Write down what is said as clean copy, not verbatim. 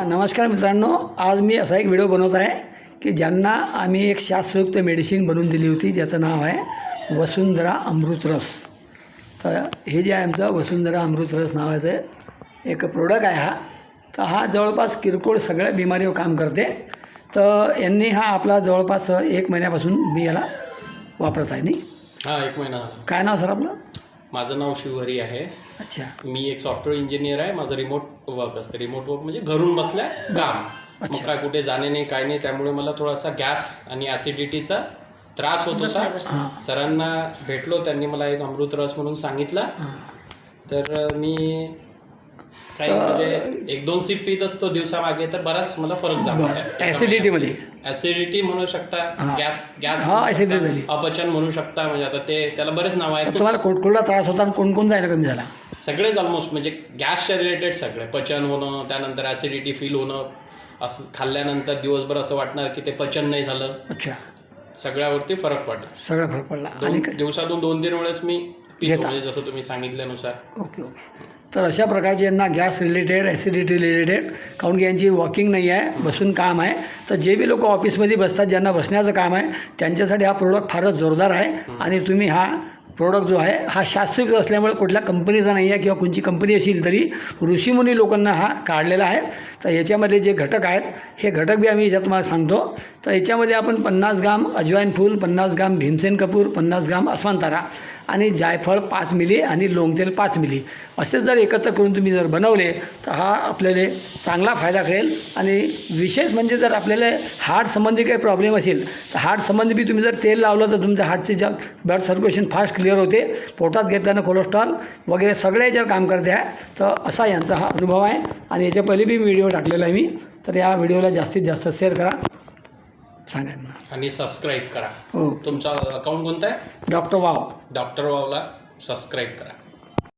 नमस्कार मित्रांनो, आज मी असा एक व्हिडिओ बनवत आहे की ज्यांना आम्ही एक शास्त्रयुक्त मेडिसिन बनवून दिली होती ज्याचं नाव आहे वसुंधरा अमृतरस. तर हे जे आहे आमचं वसुंधरा अमृतरस नावाचं एक प्रोडक्ट आहे तर हा जवळपास किरकोळ सगळ्या बिमारीवर काम करते. तर यांनी हा आपला जवळपास 1 महिन्यापासून मी याला वापरत आहे. नाही 1 महिना झाला. काय नाव सर आपलं? माझं नाव शिवहरी आहे. अच्छा. मी एक सॉफ्टवेअर इंजिनियर आहे. माझं रिमोट वर्क असतं. रिमोट वर्क म्हणजे घरून बसल्या काम. मग काय कुठे जाणे नाही काय नाही, त्यामुळे मला थोडासा गॅस आणि ॲसिडिटीचा त्रास होत होता. सरांना भेटलो, त्यांनी मला एक अमृतरस म्हणून सांगितलं. तर मी काही म्हणजे 1-2 सिप पीत असतो दिवसामागे, तर बराच मला फरक जाणवला. ॲसिडिटीमध्ये ॲसिडिटी म्हणू शकता, गॅस ॲसिडिटी झाली, अपचन म्हणू शकता. म्हणजे आता त्याला बरेच नाव आहेत. तुम्हाला कुठला त्रास होता आणि कोण जायला कमी झाला? सगळेच ऑलमोस्ट, म्हणजे गॅसच्या रिलेटेड सगळे. पचन होणं, त्यानंतर ॲसिडिटी फील होणं, असं खाल्ल्यानंतर दिवसभर असं वाटणार की ते पचन नाही झालं. अच्छा. सगळ्यावरती फरक पडला. सगळा फरक पडला. आणि दिवसातून 2-3 वेळेस मी पितो, म्हणजे जसं तुम्ही सांगितल्यानुसार. ओके. तर अशा प्रकारचे यांना गॅस रिलेटेड, ॲसिडिटी रिलेटेड, काऊन की यांची वॉकिंग नाही आहे, बसून काम आहे. तर जे बी लोक ऑफिसमध्ये बसतात, ज्यांना बसण्याचं काम आहे, त्यांच्यासाठी हा प्रोडक्ट फारच जोरदार आहे. आणि तुम्ही हा प्रोडक्ट जो आहे हा शास्त्रीय असल्यामुळे कुठल्या कंपनीचा नाही आहे, किंवा कोणची कंपनी असेल तरी ऋषीमुनी लोकांना हा काढलेला आहे. तर याच्यामध्ये जे घटक आहेत हे घटक बी आम्ही याच्यात तुम्हाला सांगतो. तर याच्यामध्ये आपण 50 ग्राम अजवाईन फूल, 50 ग्राम भीमसेन कपूर, 50 ग्राम अस्मांतारा आणि जायफळ 5 मिली आणि लोंगतेल 5 मिली असे जर एकत्र करून तुम्ही जर बनवले तर हा आपल्याला चांगला फायदा करेल. आणि विशेष म्हणजे जर आपल्याला हार्ट संबंधी काही प्रॉब्लेम असेल तर हार्ट संबंधी बी तुम्ही जर तेल लावलं तर तुमच्या हार्टचे जे ब्लड सर्क्युलेशन फास्ट क्लिअर होते. पोटात घेताना कोलेस्ट्रॉल वगैरे सगळे याच्यावर काम करते आहे. तर असा यांचा हा अनुभव आहे. आणि याच्या पहिले बी व्हिडिओ टाकलेला आहे मी. तर या व्हिडिओला जास्तीत जास्त शेअर करा, सांगा आणि सबस्क्राईब करा. हो. तुमचा अकाउंट कोणता आहे? Doctor wow. डॉक्टर वावला सबस्क्राईब करा.